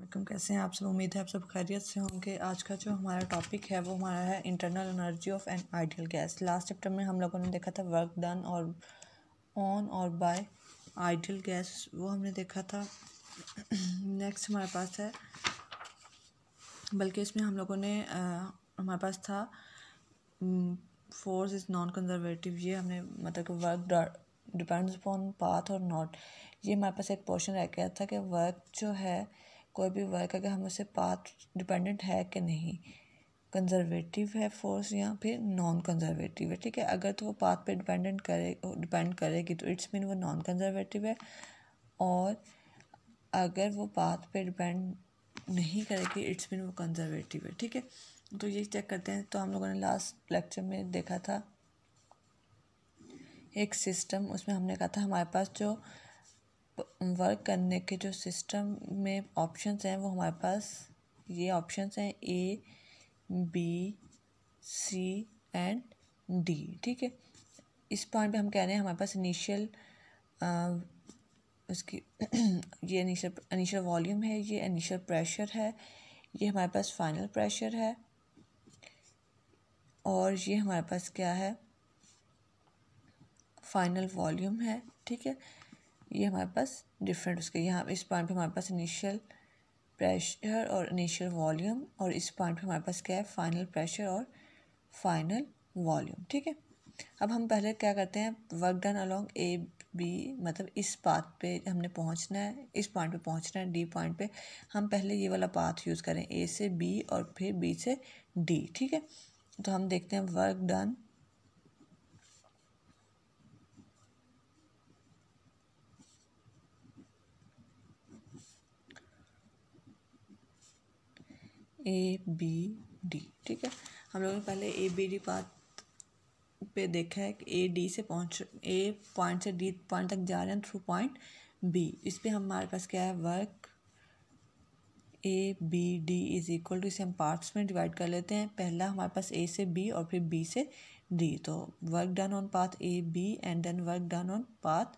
वालेकुम, कैसे हैं आप सब। उम्मीद है आप सब खैरियत से होंगे। आज का जो हमारा टॉपिक है वो हमारा है internal energy of an ideal gas. Last chapter में हम लोगों ने देखा था वर्क डन और ऑन और बाय आइडियल गैस, वो हमने देखा था। नेक्स्ट हमारे पास है, बल्कि इसमें हम लोगों ने हमारे पास था फोर्स इज़ नॉन कंजर्वेटिव। ये हमने मतलब कि वर्क डिपेंड्स अपॉन पाथ और नॉट। ये हमारे पास एक पोर्शन रह गया था कि वर्क जो है, कोई भी वर्क अगर हम उसे पाथ डिपेंडेंट है कि नहीं, कंजर्वेटिव है फोर्स या फिर नॉन कंजर्वेटिव है। ठीक है, अगर तो वो पाथ पे डिपेंड करेगी तो इट्स मीन वो नॉन कंजर्वेटिव है, और अगर वो पाथ पे डिपेंड नहीं करेगी इट्स मीन वो कंजर्वेटिव है। ठीक है, तो ये चेक करते हैं। तो हम लोगों ने लास्ट लेक्चर में देखा था एक सिस्टम, उसमें हमने कहा था हमारे पास जो वर्क करने के जो सिस्टम में ऑप्शंस हैं वो हमारे पास ये ऑप्शंस हैं ए, बी, सी एंड डी। ठीक है, इस पॉइंट पे हम कह रहे हैं हमारे पास इनिशियल उसकी ये इनिशियल वॉल्यूम है, ये इनिशियल प्रेशर है, ये हमारे पास फाइनल प्रेशर है, और ये हमारे पास क्या है, फाइनल वॉल्यूम है। ठीक है, ये हमारे पास डिफरेंट उसके यहाँ इस पॉइंट पे हमारे पास इनिशियल प्रेशर और इनिशियल वॉल्यूम, और इस पॉइंट पे हमारे पास क्या है, फाइनल प्रेशर और फाइनल वॉल्यूम। ठीक है, अब हम पहले क्या करते हैं, work done along A B, मतलब इस पाथ पे हमने पहुंचना है, इस पॉइंट पे पहुंचना है डी पॉइंट पे। हम पहले ये वाला पाथ यूज़ करें, ए से बी और फिर बी से डी। ठीक है, तो हम देखते हैं work done A B D. ठीक है, हम लोगों ने पहले ए बी डी पाथ पे देखा है कि ए पॉइंट से डी पॉइंट तक जा रहे हैं थ्रू पॉइंट बी। इस पे हमारे पास क्या है, work A B D is equal to, इसे हम पार्ट्स में डिवाइड कर लेते हैं। पहला हमारे पास ए से बी और फिर बी से डी, तो work done on path A B and then work done on path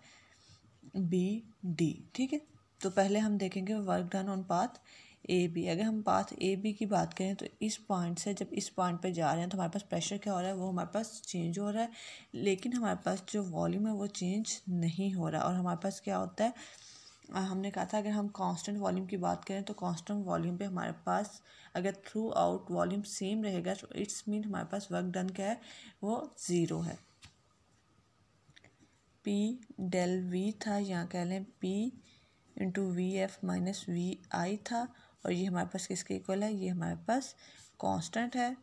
B D. ठीक है, तो पहले हम देखेंगे work done on path A B. अगर हम पाथ ए बी की बात करें तो इस पॉइंट से जब इस पॉइंट पे जा रहे हैं तो हमारे पास प्रेशर क्या हो रहा है, वो हमारे पास चेंज हो रहा है, लेकिन हमारे पास जो वॉल्यूम है वो चेंज नहीं हो रहा। और हमारे पास क्या होता है, हमने कहा था अगर हम कांस्टेंट वॉल्यूम की बात करें तो कांस्टेंट वॉल्यूम पे हमारे पास अगर थ्रू आउट वॉल्यूम सेम रहेगा तो इट्स मीन हमारे पास वर्क डन क्या है, वो ज़ीरो है। पी डेल वी था, यहाँ कह लें P into V F minus V I था, और ये हमारे पास किसके इक्वल है, ये हमारे पास कांस्टेंट है।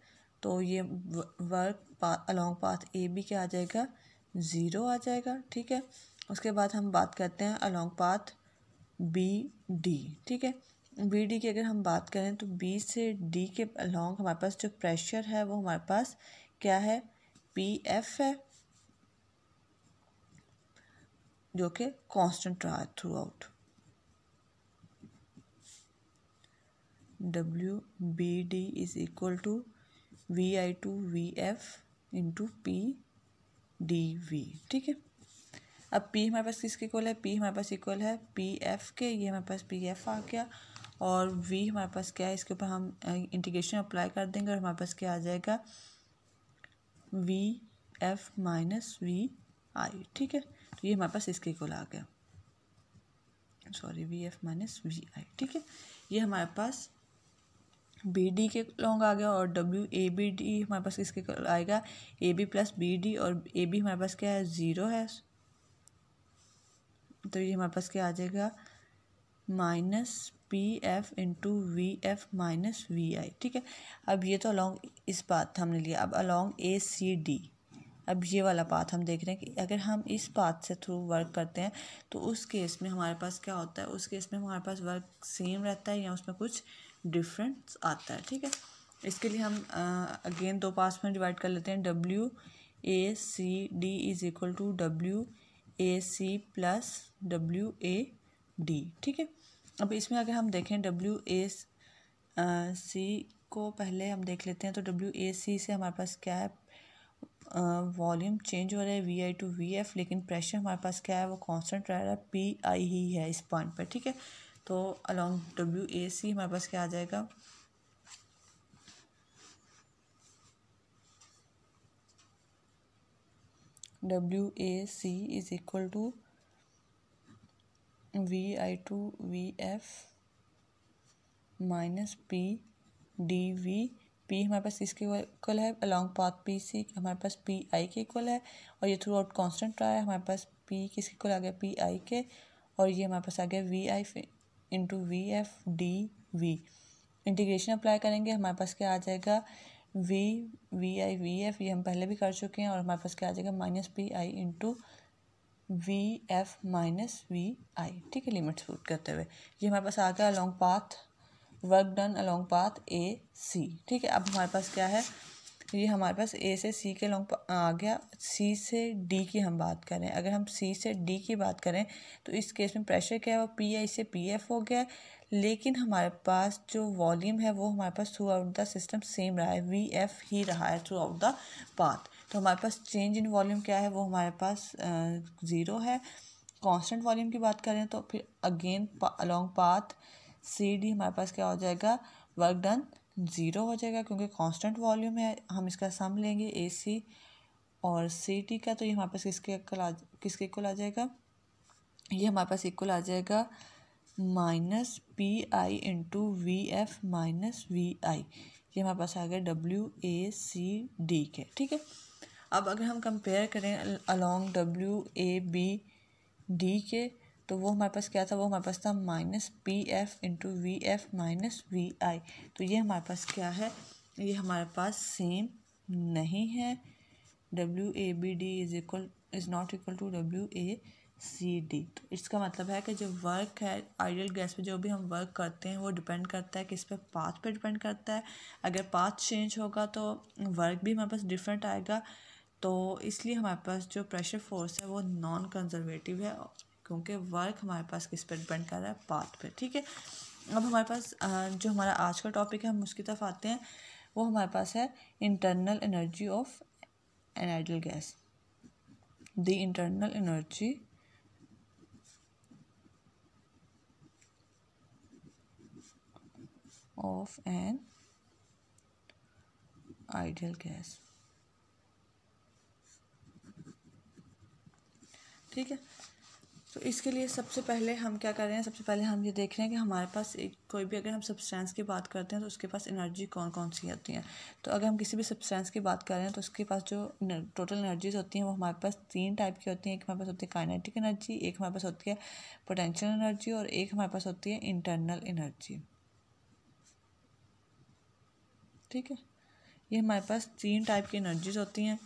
तो ये work along path A B क्या आ जाएगा, ज़ीरो आ जाएगा। ठीक है, उसके बाद हम बात करते हैं अलोंग पाथ बी डी। ठीक है, बी डी की अगर हम बात करें तो बी से डी के अलोंग हमारे पास जो प्रेशर है वो हमारे पास क्या है, पी एफ है, जो कि कांस्टेंट रहा है throughout. W B D is equal to V I to V F into P D V. ठीक है, अब P हमारे पास किसके इक्वल है, P हमारे पास इक्वल है पी एफ के, ये हमारे पास पी एफ आ गया, और V हमारे पास क्या है, इसके ऊपर हम इंटीग्रेशन अप्लाई कर देंगे और हमारे पास क्या आ जाएगा, we F minus V I. ठीक है, तो ये हमारे पास इसके इक्वल आ गया, sorry V F minus V I. ठीक है, ये हमारे पास बी डी के लॉन्ग आ गया, और डब्ल्यू ए बी डी हमारे पास किसके आएगा, A B plus B D, और ए बी हमारे पास क्या है, ज़ीरो है, तो ये हमारे पास क्या आ जाएगा, minus P F into V F minus V I. ठीक है, अब ये तो अलॉन्ग इस पाथ हमने लिया, अब अलॉन्ग ए सी डी, अब ये वाला पाथ हम देख रहे हैं कि अगर हम इस पाथ से थ्रू वर्क करते हैं तो उस केस में हमारे पास क्या होता है, उस केस में हमारे पास वर्क सेम रहता है या उसमें कुछ डिफरेंस आता है। ठीक है, इसके लिए हम अगेन दो पार्ट्स में डिवाइड कर लेते हैं, W A C D is equal to W A C plus W A D. ठीक है, अब इसमें अगर हम देखें डब्ल्यू ए सी को पहले हम देख लेते हैं, तो डब्ल्यू ए सी से हमारे पास क्या है, वॉल्यूम चेंज हो रहा है V I to V F, लेकिन प्रेशर हमारे पास क्या है, वो कांस्टेंट रह रहा है, पी आई ही है इस पॉइंट पर। ठीक है, तो अलॉन्ग WAC हमारे पास क्या आ जाएगा, WAC is equal to VI/VF minus PD। P हमारे पास किसके इक्वल है, अलॉन्ग पाथ PC हमारे पास PI के इक्वल है, और ये थ्रू आउट कॉन्स्टेंट रहा है, हमारे पास P किसके इक्वल आ गया, PI के, और ये हमारे पास आ गया VI into VF DV। Integration apply करेंगे, हमारे पास क्या आ जाएगा, VI/VF, ये हम पहले भी कर चुके हैं, और हमारे पास क्या आ जाएगा, minus PI into VF minus VI। ठीक है, लिमिट्स पुट करते हुए ये हमारे पास आ गया along path, work done along path AC। ठीक है, अब हमारे पास क्या है, ये हमारे पास A से C के लॉन्ग आ गया। C से D की हम बात करें, अगर हम C से D की बात करें तो इस केस में प्रेशर क्या है, वो PI से PF हो गया, लेकिन हमारे पास जो वॉल्यूम है वो हमारे pass through out the system same रहा है, VF ही रहा है थ्रू आउट द पाथ। तो हमारे पास चेंज इन वॉल्यूम क्या है, वो हमारे पास 0 है। कांस्टेंट वॉल्यूम की बात करें तो फिर अगेन अलॉन्ग पाथ CD हमारे पास क्या हो जाएगा, वर्क डन 0 हो जाएगा, क्योंकि कांस्टेंट वॉल्यूम है। हम इसका सम लेंगे AC और CD का, तो ये हमारे पास किसके इक्वल आ जाएगा, ये हमारे पास इक्वल आ जाएगा minus PI into VF minus VI। ये हमारे पास आ गया WACD के। ठीक है, अब अगर हम कंपेयर करें अलॉन्ग WABD के, तो वो हमारे पास क्या था, वो हमारे पास था minus PF into VF minus VI। तो ये हमारे पास क्या है, ये हमारे पास सेम नहीं है। WABD is not equal to WACD। तो इसका मतलब है कि जो वर्क है आइडियल गैस पे, जो भी हम वर्क करते हैं वो डिपेंड करता है किस पे, पाथ पे डिपेंड करता है। अगर पाथ चेंज होगा तो वर्क भी हमारे पास डिफरेंट आएगा। तो इसलिए हमारे पास जो प्रेशर फोर्स है वो नॉन कंजर्वेटिव है, क्योंकि वर्क हमारे पास किस पर डिपेंड कर रहा है, पाथ पे। ठीक है, अब हमारे पास जो हमारा आज का टॉपिक है हम उसकी तरफ आते हैं। वो हमारे पास है internal energy of an ideal gas. The internal energy of an ideal gas. ठीक है, तो इसके लिए सबसे पहले हम क्या कर रहे हैं, सबसे पहले हम ये देख रहे हैं कि हमारे पास एक कोई भी अगर हम सब्सटेंस की बात करते हैं तो उसके पास एनर्जी कौन कौन सी होती हैं। तो अगर हम किसी भी सब्सटेंस की बात कर रहे हैं तो उसके पास जो टोटल एनर्जीज होती हैं वो हमारे पास 3 टाइप की होती हैं। एक हमारे पास होती है काइनेटिक एनर्जी, एक हमारे पास होती है पोटेंशियल एनर्जी, और एक हमारे पास होती है इंटरनल एनर्जी। ठीक है, ये हमारे पास 3 टाइप की एनर्जीज होती हैं।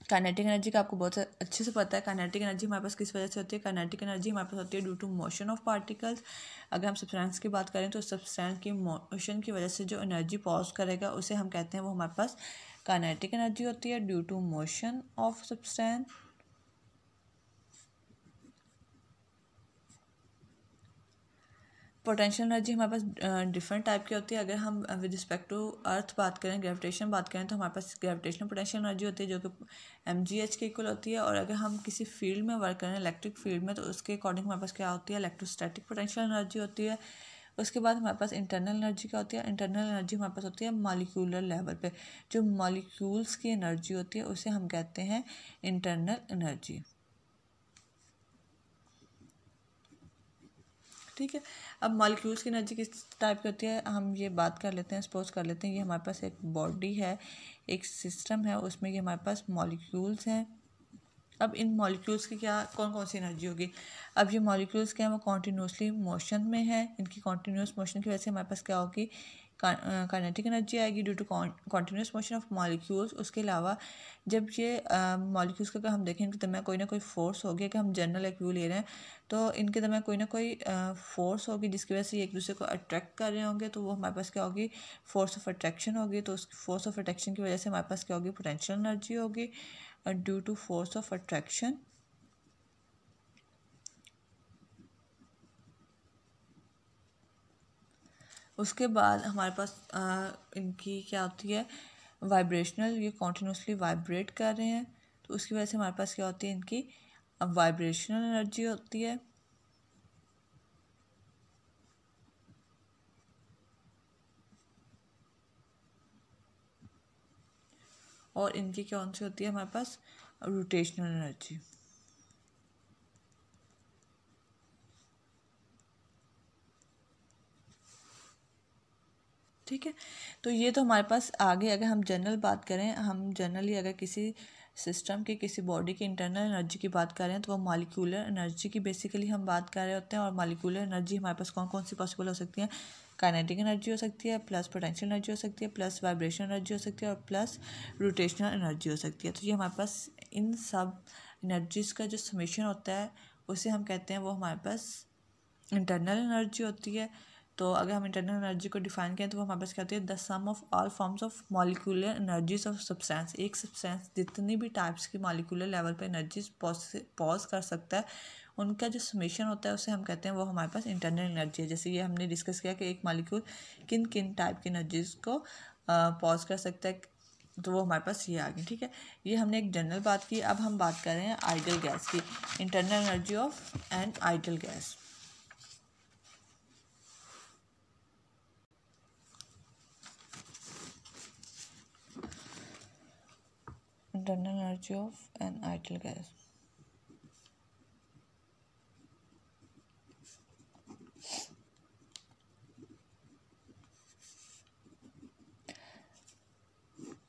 काइनेटिक एनर्जी का आपको बहुत अच्छे से पता है। काइनेटिक एनर्जी हमारे पास किस वजह से होती है, काइनेटिक एनर्जी हमारे पास होती है due to motion of particles. अगर हम सब्सटेंस की बात करें तो सब्सटेंस की मोशन की वजह से जो एनर्जी पॉज करेगा उसे हम कहते हैं, वो हमारे पास काइनेटिक एनर्जी होती है due to motion of substance. Potential energy हमारे पास डिफरेंट टाइप की होती है। अगर हम विद रिस्पेक्ट टू अर्थ बात करें, ग्रेविटेशन बात करें, तो हमारे पास ग्रेविटेशनल पोटेंशियल एनर्जी होती है जो कि mgh के इक्वल होती है। और अगर हम किसी फील्ड में वर्क करें, इलेक्ट्रिक फील्ड में, तो उसके अकॉर्डिंग हमारे पास क्या होती है, इलेक्ट्रोस्टैटिक पोटेंशियल एनर्जी होती है। उसके बाद हमारे पास इंटरनल एनर्जी क्या होती है, इंटरनल एनर्जी हमारे पास होती है मॉलिक्यूलर लेवल पे, जो मॉलिक्यूल्स की एनर्जी होती है उसे हम कहते हैं इंटरनल एनर्जी। ठीक है, अब मॉलिक्यूल्स की एनर्जी किस टाइप की होती है हम ये बात कर लेते हैं। सपोज कर लेते हैं ये हमारे पास एक बॉडी है, एक सिस्टम है, उसमें ये हमारे पास मॉलिक्यूल्स हैं। अब इन मॉलिक्यूल्स की क्या कौन कौन सी एनर्जी होगी, अब ये मॉलिक्यूल्स क्या है, वो कॉन्टीन्यूसली मोशन में है। इनकी कॉन्टीन्यूस मोशन की वजह से हमारे पास क्या होगी, काइनेटिक एनर्जी आएगी due to continuous motion of molecules. उसके अलावा जब ये मॉलिक्यूल्स का हम देखें इनके दरमियान कोई ना कोई फोर्स होगी, अगर हम जनरल एक व्यू ले रहे हैं तो इनके दरमियान कोई ना कोई फोर्स होगी जिसकी वजह से ये एक दूसरे को अट्रैक्ट कर रहे होंगे, तो वो हमारे पास क्या होगी, फोर्स ऑफ अट्रैक्शन होगी। तो उस फोर्स ऑफ अट्रैक्शन की वजह से हमारे पास क्या होगी, पोटेंशियल एनर्जी होगी due to force of attraction. उसके बाद हमारे पास इनकी क्या होती है, वाइब्रेशनल, ये कॉन्टीन्यूसली वाइब्रेट कर रहे हैं, तो उसकी वजह से हमारे पास क्या होती है, इनकी वाइब्रेशनल एनर्जी होती है। और इनकी कौन सी होती है हमारे पास, रोटेशनल एनर्जी। ठीक है, तो ये तो हमारे पास आगे अगर हम जनरल बात करें, हम जनरली अगर किसी सिस्टम की किसी बॉडी की इंटरनल एनर्जी की बात करें तो वो मॉलिक्यूलर एनर्जी की बेसिकली हम बात कर रहे होते हैं। और मॉलिक्यूलर एनर्जी हमारे पास कौन कौन सी पॉसिबल हो सकती है, काइनेटिक एनर्जी हो सकती है, प्लस पोटेंशियल एनर्जी हो सकती है, प्लस वाइब्रेशन एनर्जी हो सकती है, और प्लस रोटेशनल एनर्जी हो सकती है। तो ये हमारे पास इन सब एनर्जीज़ का जो समेशन होता है उसे हम कहते हैं वो हमारे पास इंटरनल एनर्जी होती है। तो अगर हम इंटरनल एनर्जी को डिफाइन करें तो वो हमारे पास क्या होती है, the sum of all forms of molecular energies of substance. एक सब्सटेंस जितनी भी टाइप्स की मॉलिक्यूलर लेवल पे एनर्जीज पॉज कर सकता है, उनका जो समेशन होता है उसे हम कहते हैं वो हमारे पास इंटरनल एनर्जी है। जैसे ये हमने डिस्कस किया कि एक मॉलिक्यूल किन किन टाइप की एनर्जीज को पॉज कर सकता है, तो वो हमारे पास ये आ गई। ठीक है, ये हमने एक जनरल बात की। अब हम बात कर रहे हैं आइडियल गैस की, internal energy of an ideal gas. Internal energy of an ideal gas.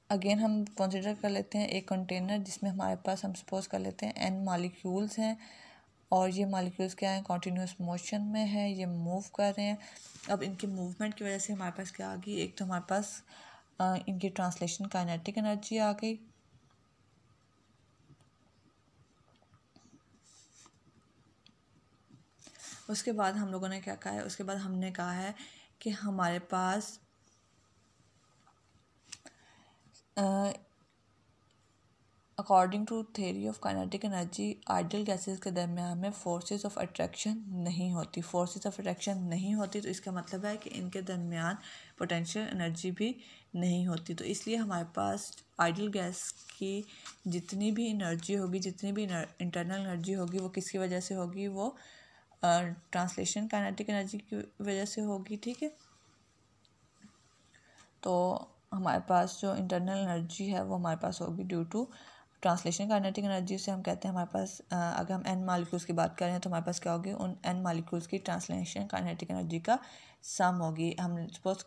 Again हम कंसिडर कर लेते हैं एक कंटेनर जिसमें हमारे पास, हम सपोज कर लेते हैं एन मॉलिक्यूल्स हैं, और ये मॉलिक्यूल्स क्या हैं, कॉन्टीन्यूस मोशन में है, ये मूव कर रहे हैं। अब इनके मूवमेंट की वजह से हमारे पास क्या आ गई, एक तो हमारे पास इनकी ट्रांसलेशन काइनेटिक एनर्जी आ गई, उसके बाद हम लोगों ने क्या कहा है, उसके बाद हमने कहा है कि हमारे पास according to theory of kinetic energy ideal gases के दरमियान में फोर्सेस ऑफ अट्रैक्शन नहीं होती। फोर्सेस ऑफ अट्रैक्शन नहीं होती तो इसका मतलब है कि इनके दरमियान पोटेंशियल एनर्जी भी नहीं होती। तो इसलिए हमारे पास आइडियल गैस की जितनी भी एनर्जी होगी, जितनी भी इंटरनल एनर्जी होगी, वो किसकी वजह से होगी, वो ट्रांसलेशन काइनेटिक एनर्जी की वजह से होगी। ठीक है, तो हमारे पास जो इंटरनल एनर्जी है वो हमारे पास होगी due to translation kinetic energy से हम कहते हैं हमारे पास, अगर हम एन मॉलिक्यूल्स की बात करें तो हमारे पास क्या होगी, उन एन मॉलिक्यूल्स की ट्रांसलेशन काइनेटिक एनर्जी का सम होगी। हम suppose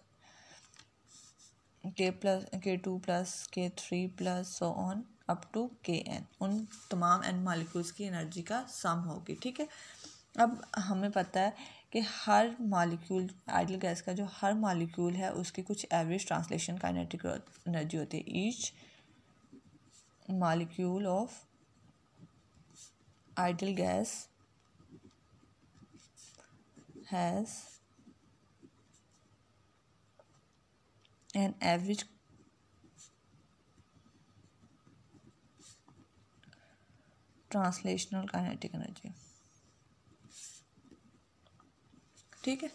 K2 plus K3 plus so on up to Kn, उन तमाम एन मॉलिक्यूल्स की एनर्जी का सम होगी। ठीक है, अब हमें पता है कि हर मॉलिक्यूल, आइडियल गैस का जो हर मॉलिक्यूल है उसकी कुछ एवरेज ट्रांसलेशन काइनेटिक एनर्जी होती है। Each molecule of ideal gas has an average translational kinetic energy। ठीक है,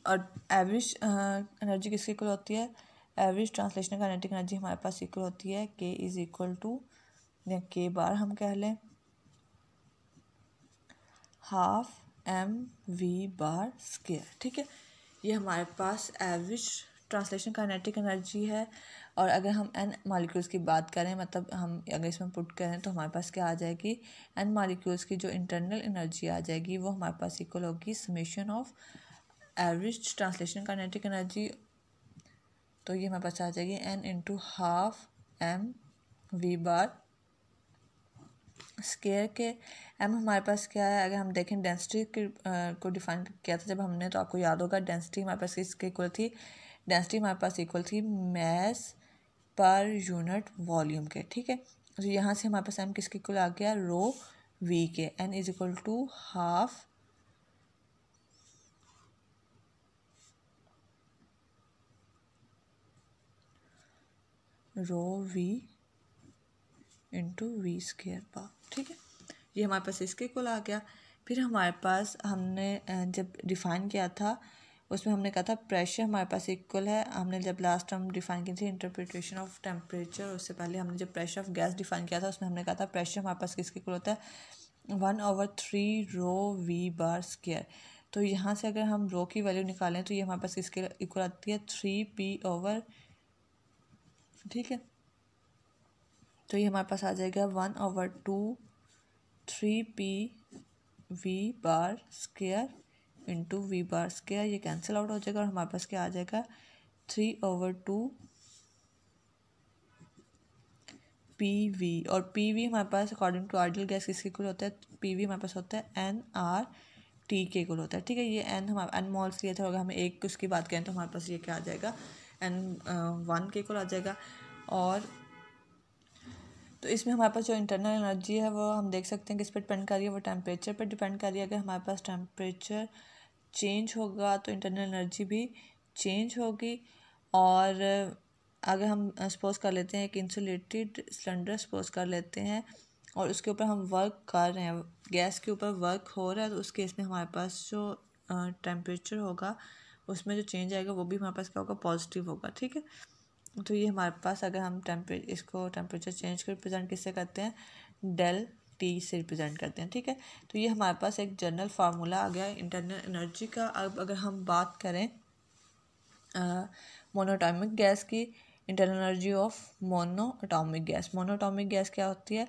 और एवरेज एनर्जी किसकी इक्वल होती है, एवरेज ट्रांसलेशनल काइनेटिक एनर्जी हमारे पास इक्वल होती है K इज इक्वल टू, या K बार हम कह लें, हाफ mv बार स्क्वायर। ठीक है, ये हमारे पास एवरेज ट्रांसलेशन काइनेटिक एनर्जी है। और अगर हम एन मॉलिक्यूल्स की बात करें, मतलब हम अगर इसमें पुट करें तो हमारे पास क्या आ जाएगी, एन मॉलिक्यूल्स की जो इंटरनल एनर्जी आ जाएगी वो हमारे पास इक्वल होगी summation of average translation kinetic energy. तो ये हमारे पास आ जाएगी N into half M V bar square के। एम हमारे पास क्या है, अगर हम देखें डेंसिटी को डिफाइन किया था जब हमने, तो आपको याद होगा डेंसिटी हमारे पास किसके इक्वल थी, डेंसिटी हमारे पास इक्वल थी मैस पर यूनिट वॉल्यूम के। ठीक है, तो यहाँ से हमारे पास एम किसके इक्वल आ गया, रो वी के। N is equal to half rho V into V square bar. ठीक है, ये हमारे पास इसके इक्वल आ गया। फिर हमारे पास हमने जब डिफ़ाइन किया था उसमें हमने कहा था प्रेशर हमारे पास इक्वल है। हमने जब लास्ट टर्म डिफ़ाइन की थी इंटरप्रिटेशन ऑफ टेम्परेचर, उससे पहले हमने जब प्रेशर ऑफ गैस डिफ़ाइन किया था उसमें हमने कहा था प्रेशर हमारे पास किसके इक्वल होता है, 1/3 रो वी बार स्क्वायर। तो यहाँ से अगर हम रो की वैल्यू निकालें तो ये हमारे पास किसके इक्वल आती है, 3p/। ठीक है, तो ये हमारे पास आ जाएगा 1/2 3 p v bar into V bar square, ये कैंसिल आउट हो जाएगा और हमारे पास क्या आ जाएगा 3/2 PV। और PV हमारे पास अकॉर्डिंग टू आइडियल गैस किसके इक्वल होता है, PV हमारे पास होता है NRT के इक्वल होता है। ठीक है, ये N हमारा N मॉल्स लिया था, अगर हमें एक उसकी बात करें तो हमारे पास ये क्या आ जाएगा N1 के इक्वल आ जाएगा। और तो इसमें हमारे पास जो इंटरनल एनर्जी है वो हम देख सकते हैं कि इस पर डिपेंड कर रही है, वो टेम्परेचर पर डिपेंड कर रही है। अगर हमारे पास टेम्परेचर चेंज होगा तो इंटरनल एनर्जी भी चेंज होगी। और अगर हम सपोज कर लेते हैं एक इंसुलेटेड सिलेंडर सपोज कर लेते हैं और उसके ऊपर हम वर्क कर रहे हैं, गैस के ऊपर वर्क हो रहा है, तो उस केस में हमारे पास जो टेम्परेचर होगा उसमें जो चेंज आएगा वो भी हमारे पास क्या होगा, पॉजिटिव होगा। ठीक है, तो ये हमारे पास अगर हम इसको टेम्परेचर चेंज को रिप्रेजेंट किससे करते हैं, डेल टी से रिप्रेजेंट करते हैं। ठीक है, तो ये हमारे पास एक जनरल फार्मूला आ गया इंटरनल एनर्जी का। अब अगर हम बात करें मोनोटॉमिक गैस की, internal energy of monoatomic gas. Monoatomic gas क्या होती है,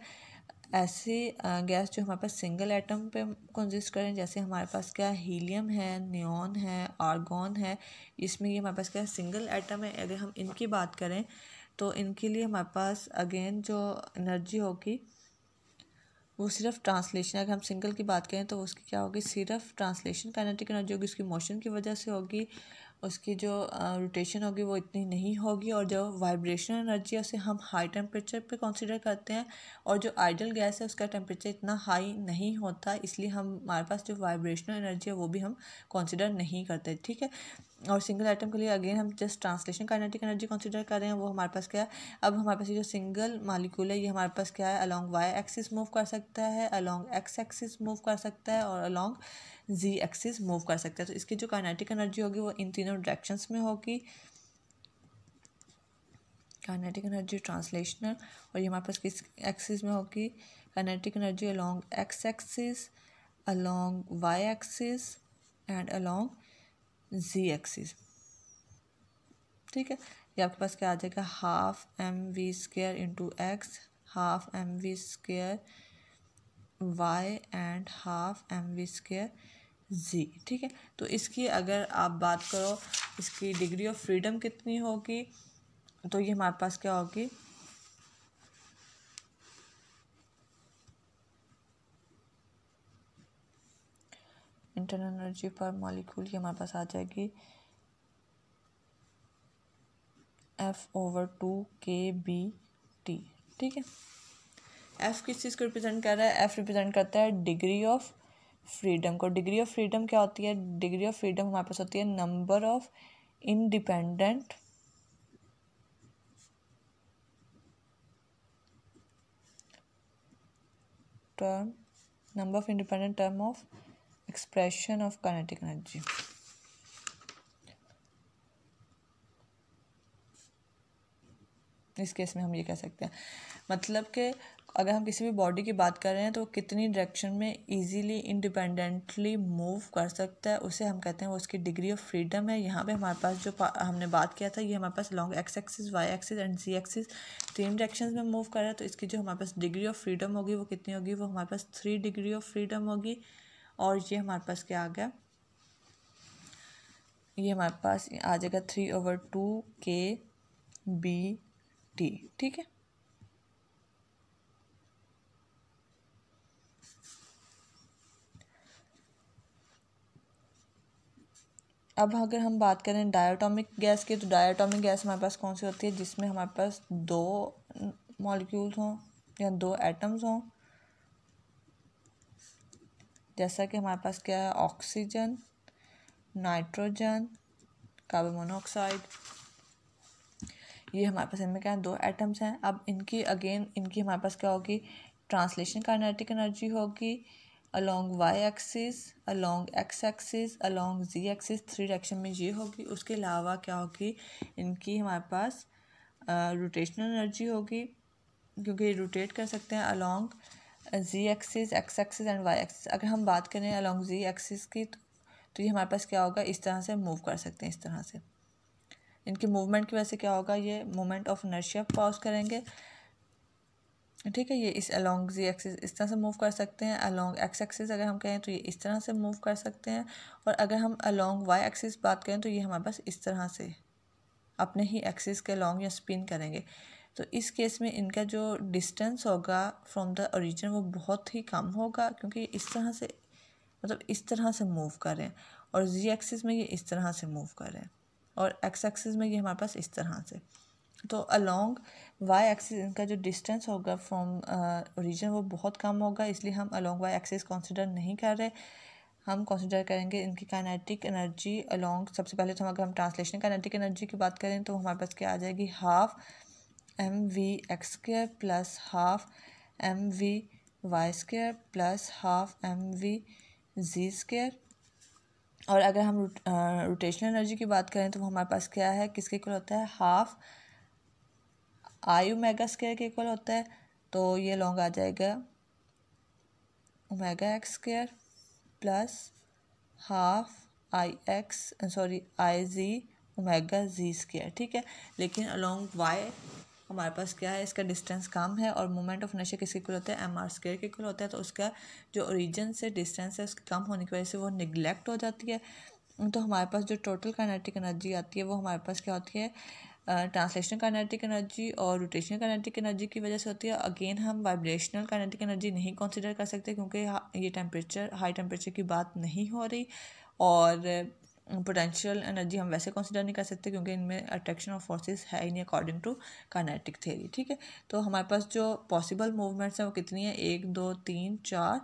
ऐसी गैस जो हमारे पास सिंगल एटम पे कंसिस्ट करें, जैसे हमारे पास क्या हीलियम है, नियॉन है, आर्गॉन है, इसमें ये हमारे पास क्या सिंगल एटम है। अगर हम इनकी बात करें तो इनके लिए हमारे पास अगेन जो एनर्जी होगी वो सिर्फ ट्रांसलेशन, अगर हम सिंगल की बात करें तो उसकी क्या होगी, सिर्फ ट्रांसलेशन काइनेटिक एनर्जी होगी, उसकी मोशन की वजह से होगी, उसकी जो रोटेशन होगी वो इतनी नहीं होगी। और जो वाइब्रेशनल एनर्जी है उसे हम हाई टेम्परेचर पे कंसीडर करते हैं, और जो आइडियल गैस है उसका टेम्परेचर इतना हाई नहीं होता, इसलिए हमारे पास जो वाइब्रेशनल एनर्जी है वो भी हम कंसीडर नहीं करते। ठीक है, और सिंगल आइटम के लिए अगेन हम just translation kinetic energy consider कर रहे हैं, वो हमारे पास क्या है। अब हमारे पास ये जो सिंगल मालिक्यूल है ये हमारे पास क्या है, अलॉन्ग वाई एक्सिस मूव कर सकता है, अलॉन्ग एक्स एक्सिस मूव कर सकता है और अलॉन्ग जी एक्सिस मूव कर सकता है। तो इसकी जो काइनेटिक एनर्जी होगी वो इन तीनों डायरेक्शंस में होगी, काइनेटिक एनर्जी ट्रांसलेशनल, और ये हमारे पास किस एक्सिस में होगी, kinetic energy along X axis, along Y axis and along Z axis. ठीक है, ये आपके पास क्या आ जाएगा, ½ mv² into X, ½ mv² Y and ½ mv² Z. ठीक है, तो इसकी अगर आप बात करो इसकी डिग्री ऑफ फ्रीडम कितनी होगी, तो ये हमारे पास क्या होगी, इंटरनल एनर्जी पर मॉलिक्यूल की हमारे पास आ जाएगी F/2kBT। ठीक है, F किस चीज़ को रिप्रेजेंट कर रहा है, F रिप्रेजेंट करता है डिग्री ऑफ फ्रीडम को। डिग्री ऑफ फ्रीडम क्या होती है, डिग्री ऑफ फ्रीडम हमारे पास होती है number of independent term, number of independent term of expression of kinetic energy. इस केस में हम ये कह सकते हैं, मतलब कि अगर हम किसी भी बॉडी की बात कर रहे हैं तो कितनी डायरेक्शन में इजीली इंडिपेंडेंटली मूव कर सकता है, उसे हम कहते हैं वो उसकी डिग्री ऑफ फ्रीडम है। यहाँ पे हमारे पास जो हमने बात किया था ये हमारे पास long X axis, Y axis and Z axis तीन डायरेक्शन में मूव कर रहा है, तो इसकी जो हमारे पास डिग्री ऑफ फ्रीडम होगी वो कितनी होगी, वो हमारे पास 3 डिग्री ऑफ फ्रीडम होगी। और ये हमारे पास क्या आ गया, ये हमारे पास आ जाएगा 3/2kBT। ठीक है, अब अगर हम बात करें डायटोमिक गैस की, तो डायटोमिक गैस हमारे पास कौन सी होती है, जिसमें हमारे पास 2 मॉलिक्यूल्स हों या 2 एटम्स हों, जैसा कि हमारे पास क्या है, ऑक्सीजन, नाइट्रोजन, कार्बन मोनोऑक्साइड, ये हमारे पास इनमें क्या है 2 एटम्स हैं। अब इनकी हमारे पास क्या होगी, ट्रांसलेशन काइनेटिक एनर्जी होगी along Y axis, along X axis, along Z axis, 3 direction में ये होगी। उसके अलावा क्या होगी, इनकी हमारे पास रोटेशनल एनर्जी होगी, क्योंकि ये रोटेट कर सकते हैं along Z axis, X axis and Y axis. अगर हम बात करें अलॉन्ग जी एक्सिस की तो ये हमारे पास क्या होगा, इस तरह से मूव कर सकते हैं, इस तरह से इनकी मूवमेंट की वजह से क्या होगा, ये मोमेंट ऑफ इनर्शिया पास करेंगे। ठीक है। ये इस अलोंग जी एक्सिस इस तरह से मूव कर सकते हैं, अलोंग एक्स एक्सिस अगर हम कहें तो ये इस तरह से मूव कर सकते हैं, और अगर हम अलोंग वाई एक्सिस बात करें तो ये हमारे पास इस तरह से अपने ही एक्सिस के लॉन्ग या स्पिन करेंगे। तो इस केस में इनका जो डिस्टेंस होगा फ्रॉम द ओरिजिन वो बहुत ही कम होगा, क्योंकि इस तरह से मतलब इस तरह से मूव कर रहे हैं, और जी एक्सिस में ये इस तरह से मूव कर रहे हैं, और एक्स एक्सिस में ये हमारे पास इस तरह से। तो अलोंग वाई एक्सिस इनका जो डिस्टेंस होगा फ्रॉम ओरिजिन वो बहुत कम होगा, इसलिए हम अलोंग वाई एक्सिस कंसिडर नहीं कर रहे। हम कंसिडर करेंगे इनकी काइनेटिक एनर्जी अलोंग। सबसे पहले तो अगर हम ट्रांसलेशनल काइनेटिक एनर्जी की बात करें तो हमारे पास क्या आ जाएगी, half M V X square plus half M V Y square plus half M V Z square. और अगर हम रोटेशनल एनर्जी की बात करें तो वो हमारे पास क्या है, किसके इक्वल होता है, हाफ आई ओमेगा स्क्वायर के इक्वल होता है। तो ये लॉन्ग आ जाएगा omega X square plus half I Z omega Z square. ठीक है, लेकिन अलोंग वाई हमारे पास क्या है, इसका डिस्टेंस कम है, और मोमेंट ऑफ इनर्शिया किसके इक्वल होता है, एम आर स्क्वायर के इक्वल होता है। तो उसका जो ओरिजिन से डिस्टेंस है उसके कम होने की वजह से वो निगलेक्ट हो जाती है। तो हमारे पास जो टोटल काइनेटिक एनर्जी आती है वो हमारे पास क्या होती है, ट्रांसलेशनल काइनेटिक एनर्जी और रोटेशनल काइनेटिक एनर्जी की वजह से होती है। अगेन हम वाइब्रेशनल काइनेटिक एनर्जी नहीं कंसिडर कर सकते, क्योंकि ये टेम्परेचर हाई टेम्परेचर की बात नहीं हो रही, और पोटेंशियल एनर्जी हम वैसे कंसिडर नहीं कर सकते क्योंकि इनमें अट्रैक्शन ऑफ फोर्सेस है ही नहीं अकॉर्डिंग टू काइनेटिक थ्योरी। ठीक है, तो हमारे पास जो पॉसिबल मूवमेंट्स हैं वो कितनी है, 1 2 3 4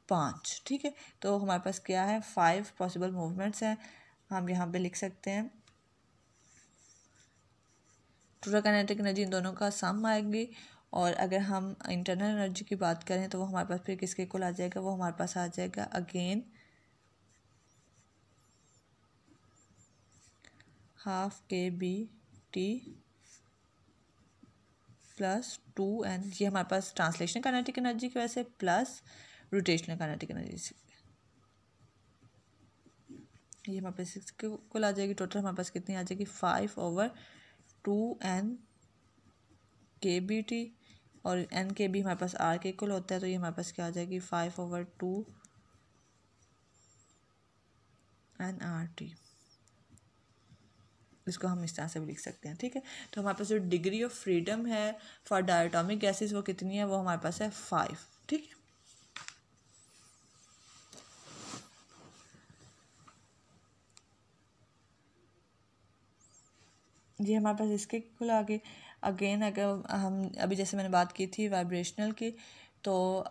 5। ठीक है, तो हमारे पास क्या है, 5 पॉसिबल मूवमेंट्स हैं। हम यहाँ पे लिख सकते हैं टोटल काइनेटिक एनर्जी इन दोनों का सम आएगी। और अगर हम इंटरनल एनर्जी की बात करें तो वो हमारे पास फिर किसके इक्वल आ जाएगा, वो हमारे पास आ जाएगा अगेन हाफ के बी टी प्लस 2n। ये हमारे पास ट्रांसलेशनल काइनेटिक एनर्जी की वजह से प्लस रोटेशनल काइनेटिक एनर्जी से ये हमारे पास 6 कुल आ जाएगी। टोटल हमारे पास कितनी आ जाएगी, 5/2n के बी टी, और एन के बी हमारे पास आर के इक्वल होता है। तो ये हमारे पास क्या आ जाएगी, 5/2 एन आर टी। इसको हम इस तरह से भी लिख सकते हैं। ठीक है, तो हमारे पास जो डिग्री ऑफ फ्रीडम है फॉर डायटोमिक गैसेस वो कितनी है, वो हमारे पास है 5। ठीक है, ये हमारे पास इसके इक्वल आ गए। अगेन अगर हम अभी जैसे मैंने बात की थी वाइब्रेशनल की, तो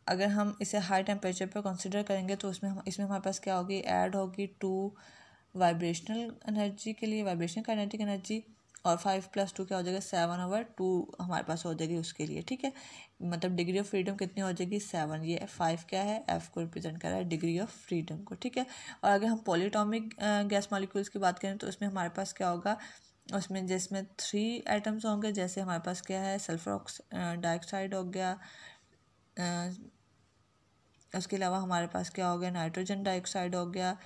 अगर हम इसे हाई टेम्परेचर पर कंसिडर करेंगे तो इसमें हमारे पास क्या होगी, ऐड होगी 2 वाइब्रेशनल एनर्जी के लिए, वाइब्रेशनल काइनेटिक एनर्जी, और 5 + 2 क्या हो जाएगा, 7/2 हमारे पास हो जाएगी उसके लिए। ठीक है, मतलब डिग्री ऑफ फ्रीडम कितनी हो जाएगी, 7। ये 5 क्या है, एफ को रिप्रेजेंट कर रहा है डिग्री ऑफ फ्रीडम को। ठीक है, और अगर हम पॉलीटॉमिक गैस मॉलिक्यूल्स की बात करें तो उसमें हमारे पास क्या होगा, उसमें जिसमें 3 एटम्स होंगे। जैसे हमारे पास क्या है, सल्फर डाइऑक्साइड हो गया, उसके अलावा हमारे पास क्या हो गया, नाइट्रोजन डाइऑक्साइड हो गया।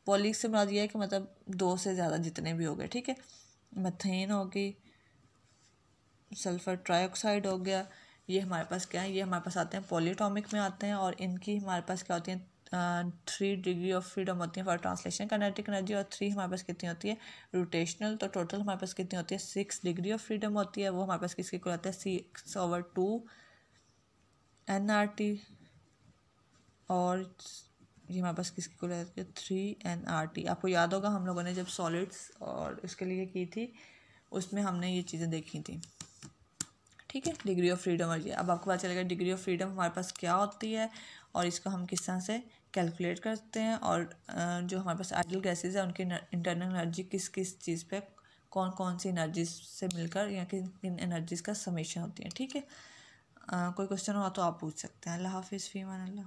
पॉली से मुराद ये है कि मतलब 2 से ज़्यादा जितने भी हो गए। ठीक है, मीथेन होगी, सल्फर ट्राइऑक्साइड हो गया। ये हमारे पास क्या है, ये हमारे पास आते हैं पॉलीटॉमिक में आते हैं, और इनकी हमारे पास क्या होती हैं, 3 डिग्री ऑफ फ्रीडम होती है फॉर ट्रांसलेशन काइनेटिक एनर्जी, और 3 हमारे पास कितनी होती है, रोटेशनल। तो टोटल हमारे पास कितनी होती है, 6 डिग्री ऑफ फ्रीडम होती है। वो हमारे पास किसके इक्वल आता है, 6/2 NRT, और ये हमारे पास किसके इक्वल आता है, 3 NRT। आपको याद होगा हम लोगों ने जब सॉलिड्स और इसके लिए की थी उसमें हमने ये चीज़ें देखी थी। ठीक है, डिग्री ऑफ फ्रीडम। और ये अब आपको पता चलेगा डिग्री ऑफ फ्रीडम हमारे पास क्या होती है, और इसको हम किस तरह से कैलकुलेट करते हैं, और जो हमारे पास आइडियल गैसेज है उनकी इंटरनल एनर्जी किस किस चीज़ पे, कौन कौन सी एनर्जीज से मिलकर या किन किन एनर्जीज का समेशन होती है। ठीक है, कोई क्वेश्चन हो तो आप पूछ सकते हैं। अल्लाह हाफिज़, फ़ी अमान अल्लाह।